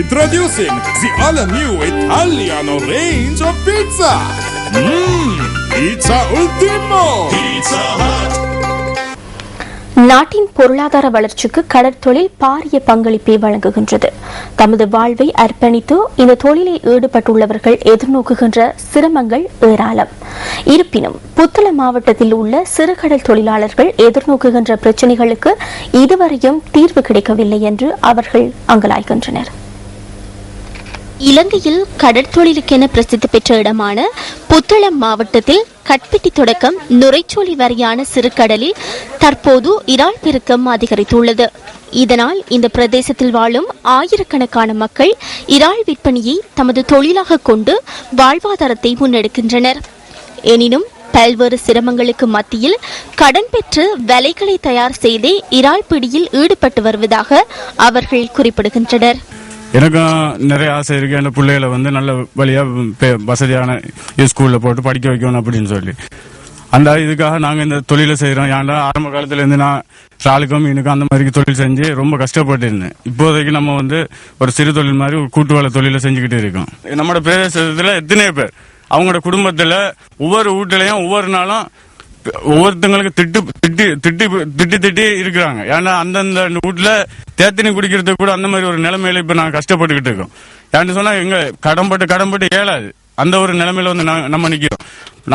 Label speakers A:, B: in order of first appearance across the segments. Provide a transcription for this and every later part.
A: Introducing the all-new Italiano range of pizza. Pizza Ultimo. Pizza Hut.
B: நாட்டின் பொருளாதார வளர்ச்சிக்கு கடற்தொழில் பாரிய பங்களிப்பை வழங்குகின்றது. தமது வாழ்வை அர்ப்பணித்து இந்த தொழிலில் ஈடுபட்டுள்ளவர்கள் எதிர்நோக்குகின்ற சிரமங்கள் ஏராளம். இருப்பினும் புத்தளம் மாவட்டத்தில் உள்ள சிறுகடல் தொழிலாளர்கள் எதிர்நோக்குகின்ற பிரச்சினைகளுக்கு இதுவரையும் தீர்வு கிடைக்கவில்லை என்று அவர்கள் அங்கலாய்கின்றனர். இலங்கையில் கடற்தொழிலுக்கென பிரசித்தி பெற்ற இடமான புத்தளம் மாவட்டத்தில் கட்பிட்டி தொடக்கம் நுரைச்சோலி வரையான சிறுகடலில் தற்போது இறால் பெருக்கம் அதிகரித்துள்ளது. இதனால் இந்த பிரதேசத்தில் வாழும் ஆயிரக்கணக்கான மக்கள் இறால் விற்பனையை தமது தொழிலாக கொண்டு வாழ்வாதாரத்தை முன்னெடுக்கின்றனர். எனினும் பல்வேறு சிரமங்களுக்கு மத்தியில் கடன் பெற்று வலைகளை தயார் செய்தே இறால் பிடியில் ஈடுபட்டு வருவதாக அவர்கள் குறிப்பிடுகின்றனர்.
C: எனக்கும் நிறைய ஆசை இருக்கு. என் பிள்ளைகளை நல்ல வழியா வசதியான ஸ்கூல்ல போட்டு படிக்க வைக்கணும் அப்படின்னு சொல்லி அந்த இதுக்காக நாங்க இந்த தொழிலை செய்யறோம். ஏன்டா ஆரம்ப காலத்துல இருந்து நான் சாலுக்கும் மீனுக்கும் அந்த மாதிரி தொழில் செஞ்சு ரொம்ப கஷ்டப்பட்டு இருந்தேன். இப்போதைக்கு நம்ம ஒரு சிறு தொழில் மாதிரி ஒரு கூட்டுவாழ தொழிலை செஞ்சுக்கிட்டு இருக்கோம். நம்மளோட பிரதேசத்துல எத்தனையோ பேர் அவங்களோட குடும்பத்துல ஒவ்வொரு வீட்டுலயும் ஒவ்வொரு நாளும் ஒவ்வொருத்தங்களுக்கு திட்டி இருக்கிறாங்க. ஏன்னா அந்தந்த வீட்டுல தேத்தினி குடிக்கிறதுக்கு கூட அந்த மாதிரி ஒரு நிலைமையில இப்ப நாங்க கஷ்டப்பட்டுக்கிட்டு இருக்கோம். ஏன்னு சொன்னா எங்க கடன்பட்டு ஏழாது அந்த ஒரு நிலைமையில நம்ம நிக்கிறோம்.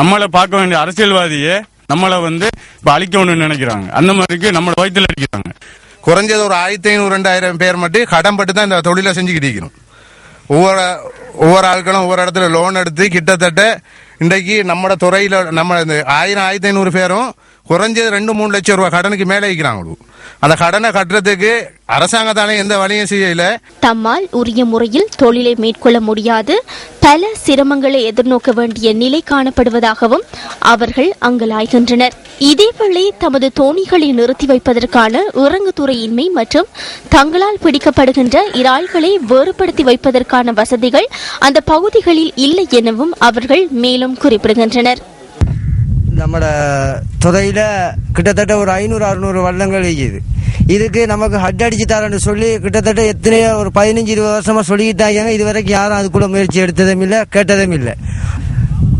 C: நம்மளை பார்க்க வேண்டிய அரசியல்வாதியே நம்மளை இப்ப அழிக்கணும்னு நினைக்கிறாங்க. அந்த மாதிரிக்கு நம்மள வயிற்றுல அடிக்கிறாங்க.
D: குறைஞ்சது ஒரு 1500-2000 பேர் மட்டும் கடன்பட்டு தான் இந்த தொழிலை செஞ்சுக்கிட்டு இருக்கணும். ஒவ்வொரு ஆட்களும் ஒவ்வொரு இடத்துல லோன் எடுத்து கிட்டத்தட்ட இன்றைக்கு நம்ம துறையில நம்ம 1000-1500 பேரும் குறைஞ்சது 2-3 லட்சம் ரூபாய் கடனுக்கு மேலே வைக்கிறாங்க. அந்த கடனை கட்டுறதுக்கு அரசாங்கத்தாலே எந்த வழியும் செய்யல.
B: தம்மால் உரிய முறையில் தொழிலை மேற்கொள்ள முடியாது பல சிரமங்களை எதிர்நோக்க வேண்டிய நிலை காணப்படுவதாகவும் அவர்கள் அங்கலாய்கின்றனர். இதேவேளை தமது தோணிகளை நிறுத்தி வைப்பதற்கான இறங்குதுறையின்மை மற்றும் தங்களால் பிடிக்கப்படுகின்ற இறால்களை வேறுபடுத்தி வைப்பதற்கான வசதிகள் அந்த பகுதிகளில் இல்லை எனவும் அவர்கள் மேலும் குறிப்பிடுகின்றனர்.
E: நம்ம துறையில கிட்டத்தட்ட ஒரு 500-600 வள்ளங்கள் இருக்குது. இதுக்கு நமக்கு ஹட் அடிச்சு தரேன்னு சொல்லி கிட்டத்தட்ட எத்தனையோ ஒரு 15-20 வருஷமா சொல்லிக்கிட்டாங்க. இதுவரைக்கும் யாரும் அதுக்குள்ள முயற்சி எடுத்ததும் இல்லை, கேட்டதும் இல்லை.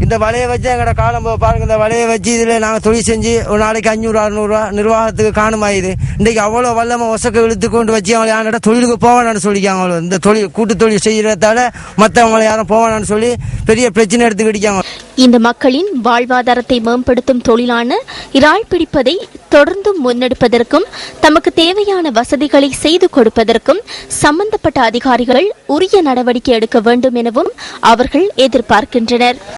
E: இந்த வலையை வச்சு எங்கட காலம் பாருங்க, இந்த வலையை வச்சு இதுல நாங்க தொழில் செஞ்சு ஒரு நாளைக்கு 500-600 ரூபா நிர்வாகத்துக்கு காணுமாயுது. இன்றைக்கு அவ்வளவு வல்லமா ஒசக்க இழுத்து கொண்டு வச்சு அவங்களை யார்கிட்ட தொழிலுக்கு போவானான்னு சொல்லிக்காங்க. இந்த தொழில் கூட்டு தொழில் செய்யறதால மற்றவங்களை யாரும் போவானான்னு சொல்லி பெரிய பிரச்சனை எடுத்துக்கிட்டாங்க.
B: இந்த மக்களின் வாழ்வாதாரத்தை மேம்படுத்தும் தொழிலான இறால் பிடிப்பதை தொடர்ந்து முன்னெடுப்பதற்கும் தமக்கு தேவையான வசதிகளை செய்து கொடுப்பதற்கும் சம்பந்தப்பட்ட அதிகாரிகள் உரிய நடவடிக்கை எடுக்க வேண்டும் எனவும் அவர்கள் எதிர்பார்க்கின்றனர்.